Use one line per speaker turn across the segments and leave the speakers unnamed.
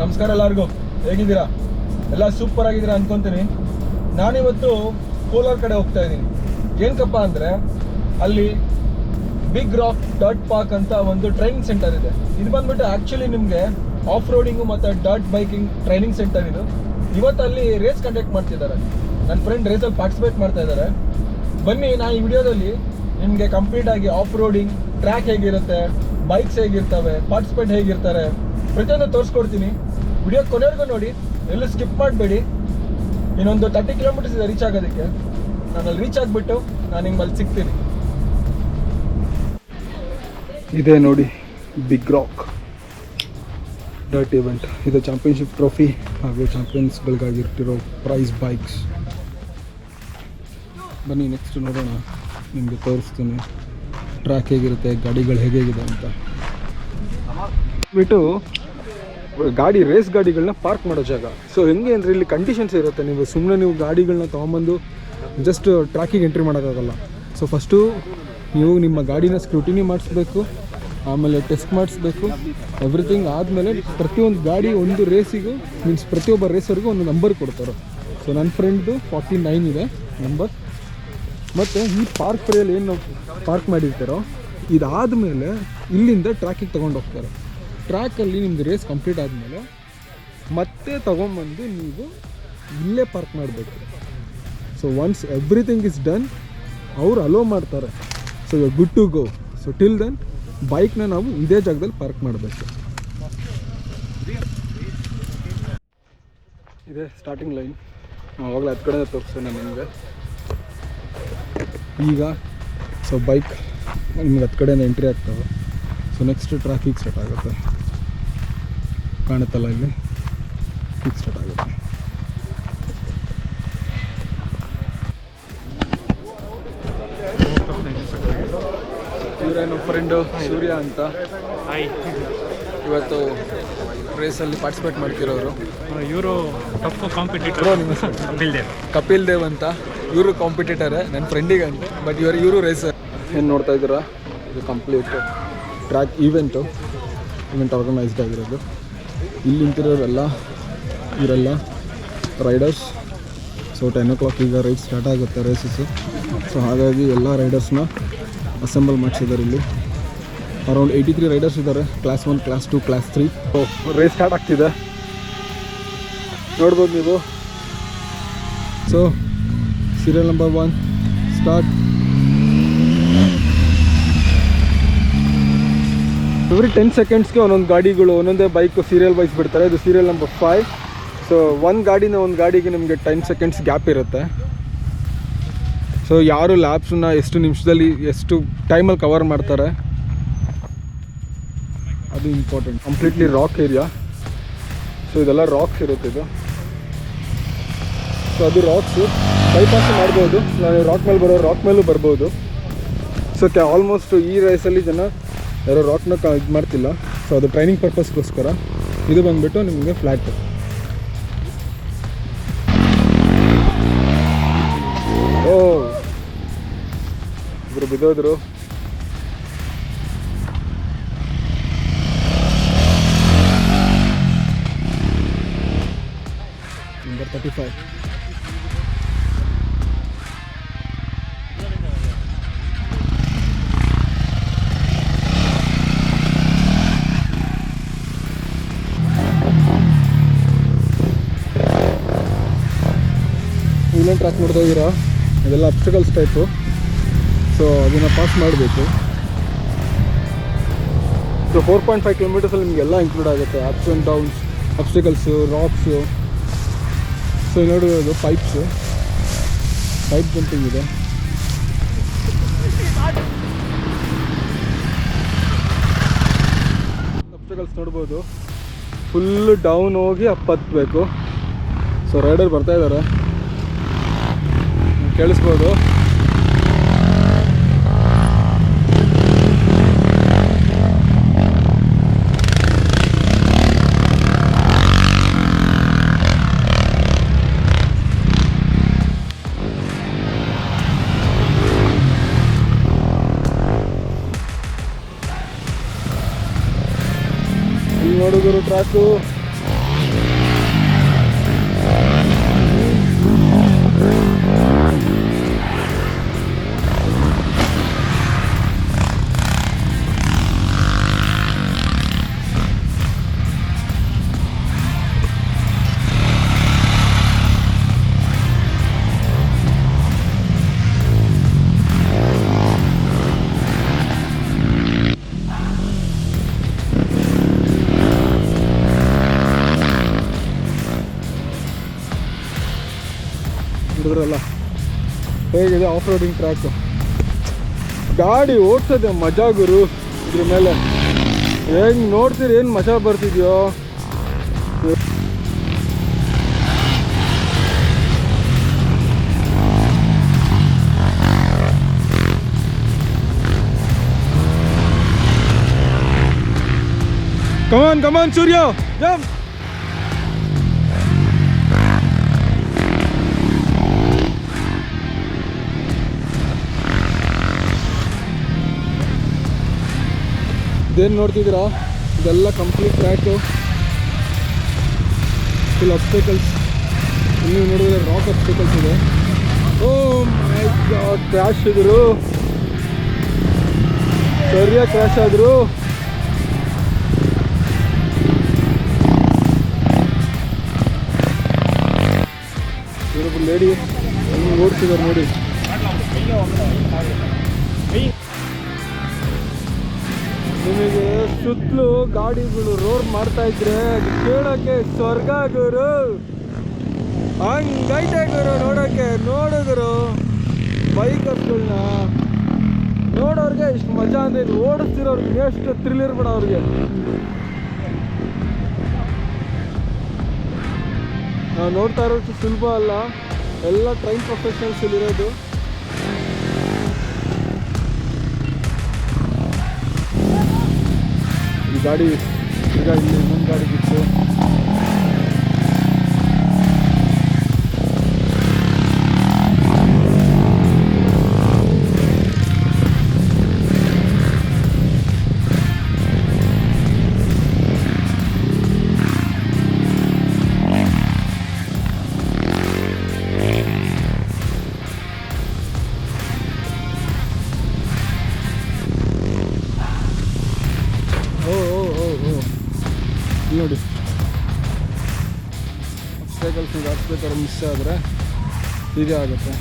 ನಮಸ್ಕಾರ ಎಲ್ಲರಿಗೂ, ಹೇಗಿದ್ದೀರಾ? ಎಲ್ಲ ಸೂಪರ್ ಆಗಿದ್ದೀರಾ ಅನ್ಕೊಂತೀನಿ. ನಾನಿವತ್ತು ಕೋಲಾರ ಕಡೆ ಹೋಗ್ತಾ ಇದ್ದೀನಿ. ಏನಕ್ಕಪ್ಪ ಅಂದರೆ ಅಲ್ಲಿ ಬಿಗ್ ರಾಕ್ ಡರ್ಟ್ ಪಾರ್ಕ್ ಅಂತ ಒಂದು ಟ್ರೈನಿಂಗ್ ಸೆಂಟರ್ ಇದೆ. ಇದು ಬಂದ್ಬಿಟ್ಟು ಆ್ಯಕ್ಚುಲಿ ನಿಮಗೆ ಆಫ್ ರೋಡಿಂಗು ಮತ್ತು ಡರ್ಟ್ ಬೈಕಿಂಗ್ ಟ್ರೈನಿಂಗ್ ಸೆಂಟರ್ ಇದು. ಇವತ್ತು ಅಲ್ಲಿ ರೇಸ್ ಕಂಡಕ್ಟ್ ಮಾಡ್ತಿದ್ದಾರೆ. ನನ್ನ ಫ್ರೆಂಡ್ ರೇಸಲ್ಲಿ ಪಾರ್ಟಿಸಿಪೇಟ್ ಮಾಡ್ತಾ ಇದ್ದಾರೆ. ಬನ್ನಿ, ನಾನು ಈ ವಿಡಿಯೋದಲ್ಲಿ ನಿಮಗೆ ಕಂಪ್ಲೀಟಾಗಿ ಆಫ್ ರೋಡಿಂಗ್ ಟ್ರ್ಯಾಕ್ ಹೇಗಿರುತ್ತೆ, ಬೈಕ್ಸ್ ಹೇಗಿರ್ತವೆ, ಪಾರ್ಟಿಸಿಪೇಟ್ ಹೇಗಿರ್ತಾರೆ, ಪ್ರತಿಯೊಂದು ತೋರಿಸ್ಕೊಡ್ತೀನಿ. ವಿಡಿಯೋ ಕೊನೆವರೆಗೂ ನೋಡಿ, ಎಲ್ಲೂ ಸ್ಕಿಪ್ ಮಾಡಬೇಡಿ. ಇನ್ನೊಂದು 30 ಕಿಲೋಮೀಟರ್ಸ್ ಇದೆ ರೀಚ್ ಆಗೋದಕ್ಕೆ. ನಾನು ಅಲ್ಲಿ ರೀಚ್ ಆಗಿಬಿಟ್ಟು ನಾನು ನಿಮ್ಮಲ್ಲಿ ಸಿಗ್ತೀನಿ.
ಇದೇ ನೋಡಿ ಬಿಗ್ ರಾಕ್ ಡರ್ಟ್ ಇವೆಂಟ್. ಇದು ಚಾಂಪಿಯನ್ಶಿಪ್ ಟ್ರೋಫಿ ಹಾಗೂ ಚಾಂಪಿಯನ್ಸ್ಗಳಿಗಾಗಿರ್ತಿರೋ ಪ್ರೈಸ್ ಬೈಕ್ಸ್. ಬನ್ನಿ ನೆಕ್ಸ್ಟ್ ನೋಡೋಣ, ನಿಮಗೆ ತೋರಿಸ್ತೀನಿ ಟ್ರ್ಯಾಕ್ ಹೇಗಿರುತ್ತೆ, ಗಾಡಿಗಳು ಹೇಗಿದೆ ಅಂತ. ಬಿಟ್ಟು ಗಾಡಿ ರೇಸ್ ಗಾಡಿಗಳನ್ನ ಪಾರ್ಕ್ ಮಾಡೋ ಜಾಗ. ಸೊ ಹೆಂಗೆ ಅಂದರೆ ಇಲ್ಲಿ ಕಂಡೀಷನ್ಸ್ ಇರುತ್ತೆ. ನೀವು ಗಾಡಿಗಳನ್ನ ತೊಗೊಂಬಂದು ಜಸ್ಟ್ ಟ್ರ್ಯಾಕಿಗೆ ಎಂಟ್ರಿ ಮಾಡೋಕ್ಕಾಗಲ್ಲ. ಸೊ ಫಸ್ಟು ನೀವು ನಿಮ್ಮ ಗಾಡಿನ ಸ್ಕ್ರೂಟಿನಿ ಮಾಡಿಸ್ಬೇಕು, ಆಮೇಲೆ ಟೆಸ್ಟ್ ಮಾಡಿಸ್ಬೇಕು. ಎವ್ರಿಥಿಂಗ್ ಆದಮೇಲೆ ಪ್ರತಿಯೊಂದು ಗಾಡಿ ಒಂದು ರೇಸಿಗೂ ಮೀನ್ಸ್ ಪ್ರತಿಯೊಬ್ಬ ರೇಸರ್ಗೂ ಒಂದು ನಂಬರ್ ಕೊಡ್ತಾರೆ. ಸೊ ನನ್ನ ಫ್ರೆಂಡ್ದು 49 ಇದೆ ನಂಬರ್. ಮತ್ತು ಈ ಪಾರ್ಕ್ ಫ್ರೀಯಲ್ಲಿ ಏನು ಪಾರ್ಕ್ ಮಾಡಿರ್ತಾರೋ ಇದಾದಮೇಲೆ ಇಲ್ಲಿಂದ ಟ್ರ್ಯಾಕಿಗೆ ತೊಗೊಂಡು ಹೋಗ್ತಾರೆ. ಟ್ರ್ಯಾಕಲ್ಲಿ ನಿಮ್ಮದು ರೇಸ್ ಕಂಪ್ಲೀಟ್ ಆದಮೇಲೆ ಮತ್ತೆ ತೊಗೊಂಬಂದು ನೀವು ಇಲ್ಲೇ ಪಾರ್ಕ್ ಮಾಡಬೇಕು. So once everything is done ಅವ್ರು ಅಲೋ ಮಾಡ್ತಾರೆ. So you good to go. So till then ಬೈಕ್ನ ನಾವು ಇದೇ ಜಾಗದಲ್ಲಿ ಪಾರ್ಕ್ ಮಾಡಬೇಕು. ಇದೇ ಸ್ಟಾರ್ಟಿಂಗ್ ಲೈನ್. ಆವಾಗಲೇ ಹತ್ತು ಕಡೆ ತೋರಿಸ್ತೇನೆ ನಾನು ನಿಮಗೆ. ಈಗ ಸೊ ಬೈಕ್ ನಿಮ್ಗೆ ಹತ್ತು ಕಡೆಯಿಂದ ಎಂಟ್ರಿ ಆಗ್ತವೆ. ಸೊ ನೆಕ್ಸ್ಟ್ ಟ್ರಾಫಿಕ್ ಸ್ಟಾರ್ಟ್ ಆಗುತ್ತೆ. ಕಾಣುತ್ತಲ್ಲ ಇಲ್ಲಿ ಕಿಕ್ ಸ್ಟಾರ್ಟ್ ಆಗುತ್ತೆ. ಇವರೇ ನಮ್ಮ ಫ್ರೆಂಡು ಸೂರ್ಯ ಅಂತ. ಇವತ್ತು ರೇಸಲ್ಲಿ ಪಾರ್ಟಿಸಿಪೇಟ್ ಮಾಡ್ತಿರೋರು.
ಇವರು ಟಫ್ ಕಾಂಪಿಟೇಟರ್.
ಕಪಿಲ್ ದೇವ್ ಅಂತ. ಇವರು ಕಾಂಪಿಟೇಟರೇ ನನ್ನ ಫ್ರೆಂಡಿಗೆ ಅಂತ. ಬಟ್ ಇವರು ರೇಸರ್. ಏನು ನೋಡ್ತಾ ಇದ್ದೀರಾ, ಇದು ಕಂಪ್ಲೀಟ್ ಟ್ರ್ಯಾಕ್ ಇವೆಂಟ್ ಆರ್ಗನೈಸ್ಡ್ ಆಗಿರೋದು. ಇಲ್ಲಿ ನಿಂತಿರೋರೆಲ್ಲ ಇವರೆಲ್ಲ ರೈಡರ್ಸ್. ಸೊ 10 o'clock ಈಗ ರೈಡ್ ಸ್ಟಾರ್ಟ್ ಆಗುತ್ತೆ ರೇಸಸ್ಸು. ಸೊ ಹಾಗಾಗಿ ಎಲ್ಲ ರೈಡರ್ಸ್ನ ಅಸೆಂಬಲ್ ಮಾಡಿಸಿದ್ದಾರೆ. ಇಲ್ಲಿ ಅರೌಂಡ್ 83 ರೈಡರ್ಸ್ ಇದ್ದಾರೆ. Class 1, class 2, class 3. So race start ಆಗ್ತಿದೆ, ನೋಡ್ಬೋದು ನೀವು. So serial number 1 start. Every 10 secondsಗೆ ಒಂದೊಂದು ಗಾಡಿಗಳು ಒಂದೊಂದೇ ಬೈಕು ಸೀರಿಯಲ್ ವೈಸ್ ಬಿಡ್ತಾರೆ. ಇದು ಸೀರಿಯಲ್ ನಂಬರ್ 5. ಸೊ ಒಂದು ಗಾಡಿಗೆ ನಿಮಗೆ 10 seconds ಗ್ಯಾಪ್ ಇರುತ್ತೆ. ಸೊ ಯಾರು ಲ್ಯಾಬ್ಸನ್ನ ಎಷ್ಟು ನಿಮಿಷದಲ್ಲಿ ಎಷ್ಟು ಟೈಮಲ್ಲಿ ಕವರ್ ಮಾಡ್ತಾರೆ ಅದು important. Completely rock area. So ಇದೆಲ್ಲ ರಾಕ್ಸ್ ಇರುತ್ತೆ ಇದು. ಸೊ ಅದು ರಾಕ್ಸು ಬೈಪಾಸ್ ಮಾಡ್ಬೋದು. ನಾನು ರಾಕ್ ಮೇಲೆ ರಾಕ್ ಮೇಲೂ ಬರ್ಬೋದು. ಸೊ ಆಲ್ಮೋಸ್ಟ್ ಈ ರೇಸಲ್ಲಿ ಜನ ಯಾರೋ ರಾಕ್ನ ಇದು ಮಾಡ್ತಿಲ್ಲ. ಸೊ ಅದು ಟ್ರೈನಿಂಗ್ ಪರ್ಪಸ್ಗೋಸ್ಕರ. ಇದು ಬಂದುಬಿಟ್ಟು ನಿಮಗೆ ಫ್ಲ್ಯಾಟ್. ಓ ಇವರು ಬಿದ್ದೋದ್ರು. ನಂಬರ್ 35. ಇಲ್ಲೇನು ಟ್ರ್ಯಾಕ್ ಮಾಡ್ತಾ ಇದ್ದೀರಾ, ಇದೆಲ್ಲ ಅಬ್ಸ್ಟಕಲ್ಸ್ ಟೈಪು. ಸೊ ಅದನ್ನು ಪಾಸ್ ಮಾಡಬೇಕು. ಸೊ 4.5 kilometers ನಿಮಗೆಲ್ಲ ಇನ್ಕ್ಲೂಡ್ ಆಗುತ್ತೆ. Ups and downs, obstacles, rocks. So ನೋಡಿರೋದು ಪೈಪ್ ಜಂಪಿಂಗ್ ಇದೆ. ಅಬ್ಸ್ಟಕಲ್ಸ್ ನೋಡ್ಬೋದು. ಫುಲ್ಲು ಡೌನ್ ಹೋಗಿ ಹತ್ತಬೇಕು. ಸೊ ರೈಡರ್ ಬರ್ತಾ ಇದ್ದಾರೆ, ಕೇಳಿಸ್ಬೋದು. ಇಲ್ಲಿ ನೋಡಿದ್ರು ಟ್ರ್ಯಾಕು ನೋಡಿದ್ರಲ್ಲ ಹೇಗಿದೆ ಆಫ್ ರೋಡಿಂಗ್ ಟ್ರ್ಯಾಕು. ಗಾಡಿ ಓಡಿಸೋದೆ ಮಜಾ ಗುರು. ಇದ್ರ ಮೇಲೆ ಹೆಂಗೆ ನೋಡ್ತೀರಿ ಏನು ಮಜಾ ಬರ್ತಿದ್ಯೋ. Come on, Surya, jump! ಇದೇನು ನೋಡ್ತಿದ್ದೀರಾ, ಇದೆಲ್ಲ ಕಂಪ್ಲೀಟ್ ಟ್ರ್ಯಾಕು, ಫುಲ್ ಅಬ್ಸ್ಟೇಕಲ್ಸ್. ನೀವು ನೋಡಿದ್ರೆ ರಾಕ್ ಅಬ್ಸ್ಟೇಕಲ್ಸ್ ಇದೆ. ಓ ಮೈ ಗಾಡ್, ಕ್ರ್ಯಾಶ್ ಇದ್ರು, ಸರಿಯಾಗಿ ಕ್ರ್ಯಾಶ್ ಆದರು. ಲೇಡಿ ಹೆಂಗೆ ಓಡಿಸಿದಾರೆ ನೋಡಿ. ನಿಮಗೆ ಸುತ್ತಲೂ ಗಾಡಿಗಳು ರೋಡ್ ಮಾಡ್ತಾ ಇದ್ರೆ ಕೇಳೋಕ್ಕೆ ಸ್ವರ್ಗ ಗುರು. ಹಂಗೈತೆ ಗುರು ನೋಡೋಕ್ಕೆ. ನೋಡಿದ್ರು ಬೈಕರ್ಸ್ಗಳನ್ನ ನೋಡೋರಿಗೆ ಇಷ್ಟು ಮಜಾ ಅಂದ್ರೆ ಓಡಿಸ್ತಿರೋರ್ಗೆ ಎಷ್ಟು ಥ್ರಿಲ್ ಇರ್ಬೇಡ ಅವ್ರಿಗೆ. ನಾವು ನೋಡ್ತಾ ಇರೋದು ಸುಲಭ ಅಲ್ಲ, ಎಲ್ಲ ಟ್ರೈನ್ ಪ್ರೊಫೆಷನಲ್ಸ್ ಇಲ್ಲಿರೋದು. ಈ ಗಾಡಿ ಈಗ ಇಲ್ಲಿ ಇನ್ನೊಂದು ಗಾಡಿ ಬಿತ್ತು. ನೋಡಿ ಅಬ್ಸ್ಟೇಕಲ್ಸ್ ನೀವು ಹಾಕ್ಬೇಕಾದ್ರೆ ಮಿಸ್ ಆದರೆ ಹೀಗೆ ಆಗುತ್ತೆ.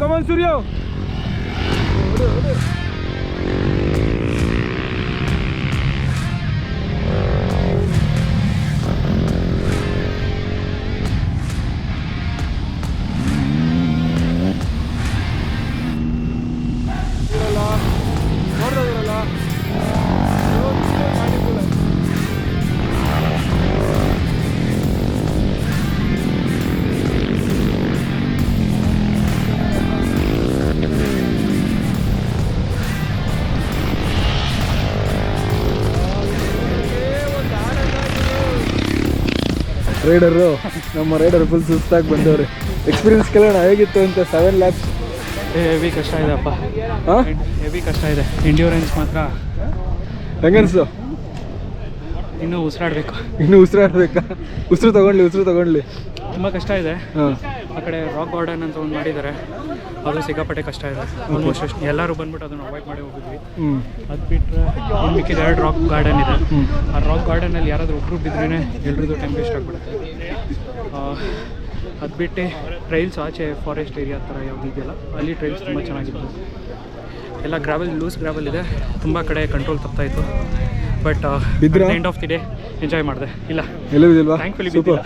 Come on, Surya! ರೈಡರು, ನಮ್ಮ ರೈಡರ್ ಫುಲ್ ಸುಸ್ತಾಗಿ ಬಂದವ್ರೆ. ಎಕ್ಸ್ಪೀರಿಯನ್ಸ್ ಕೇಳೋಣ ಹೇಗಿತ್ತು ಅಂತ. 7 laps
ಹೆವಿ ಕಷ್ಟ ಇದೆ ಅಪ್ಪ.
ಹಾಂ,
ಹೆವಿ ಕಷ್ಟ ಇದೆ. ಎಂಡ್ಯೂರೆನ್ಸ್ ಮಾತ್ರ
ಹೆಂಗನ್ಸು?
ಇನ್ನೂ ಉಸಿರಾಡಬೇಕು.
ಇನ್ನೂ ಉಸಿರಾಡಬೇಕಾ? ಉಸಿರು ತಗೊಳ್ಳಿ.
ತುಂಬ ಕಷ್ಟ ಇದೆ.
ಹಾಂ,
ಆ ಕಡೆ ರಾಕ್ ಗಾರ್ಡನ್ ಅಂತ ಒಂದು ಮಾಡಿದ್ದಾರೆ, ಅದು ಸಿಕ್ಕಾಪಟ್ಟೆ ಕಷ್ಟ ಇದೆ. ಆಲ್ಮೋಸ್ಟ್ ಅಷ್ಟು ಎಲ್ಲರೂ ಬಂದ್ಬಿಟ್ಟು ಅದನ್ನು ಅವಾಯ್ಡ್ ಮಾಡಿ ಹೋಗಿದ್ವಿ. ಅದು ಬಿಟ್ಟರೆ ಇನ್ನು ಮಿಕ್ಕಿದ 2 ರಾಕ್ ಗಾರ್ಡನ್ ಇದೆ. ಆ ರಾಕ್ ಗಾರ್ಡನಲ್ಲಿ ಯಾರಾದರೂ ಒಬ್ಬರು ಬಿದ್ದರೆ ಎಲ್ರದ್ದು ಟೈಮ್ ವೇಸ್ಟ್ ಆಗಿಬಿಡುತ್ತೆ. ಅದು ಬಿಟ್ಟು ಟ್ರೈಲ್ಸ್ ಆಚೆ ಫಾರೆಸ್ಟ್ ಏರಿಯಾ ಥರ ಯಾವುದು ಇದೆಯಲ್ಲ, ಅಲ್ಲಿ ಟ್ರೈಲ್ಸ್ ತುಂಬ ಚೆನ್ನಾಗಿತ್ತು. ಎಲ್ಲ ಗ್ರಾವೆಲ್, ಲೂಸ್ ಗ್ರಾವೆಲ್ ಇದೆ. ತುಂಬ ಕಡೆ ಕಂಟ್ರೋಲ್ ತಪ್ಪಾಯಿತು. But end of the day enjoy ಮಾಡಿದೆ. ಇಲ್ಲ ಥ್ಯಾಂಕ್ಫುಲಿ ಬಿದ್ದಿಲ್ಲ.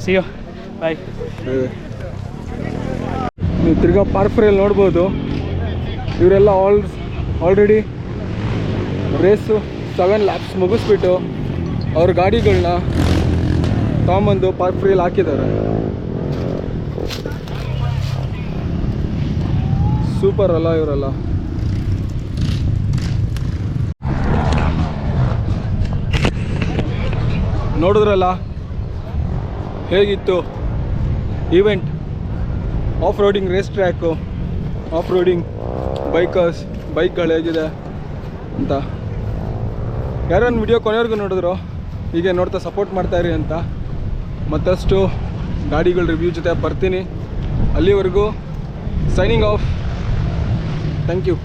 ಸಿ ಯು, ಬಾಯ್.
ನೀವು ತಿರ್ಗಾ ಪಾರ್ಕ್ ಫ್ರೇಯಲ್ಲಿ ನೋಡ್ಬೋದು, ಇವರೆಲ್ಲ ಆಲ್ರೆಡಿ ರೇಸು 7 laps ಮುಗಿಸ್ಬಿಟ್ಟು ಅವ್ರ ಗಾಡಿಗಳನ್ನ ತೊಗೊಂಬಂದು ಪಾರ್ಕ್ ಫ್ರೀಯಲ್ಲಿ ಹಾಕಿದ್ದಾರೆ. ಸೂಪರ್ ಅಲ್ಲ ಇವರೆಲ್ಲ. ನೋಡಿದ್ರಲ್ಲ ಹೇಗಿತ್ತು event. Off roading race track, off roading ಬೈಕ್ಗಳು ಹೇಗಿದೆ ಅಂತ. ಯಾರೊಂದು ವಿಡಿಯೋ ಕೊನೆವರೆಗೂ ನೋಡಿದ್ರು, ಹೀಗೆ ನೋಡ್ತಾ ಸಪೋರ್ಟ್ ಮಾಡ್ತಾಯಿರಿ ಅಂತ. ಮತ್ತಷ್ಟು ಗಾಡಿಗಳ ರಿವ್ಯೂ ಜೊತೆ ಬರ್ತೀನಿ. ಅಲ್ಲಿವರೆಗೂ ಸೈನಿಂಗ್ ಆಫ್. Thank you.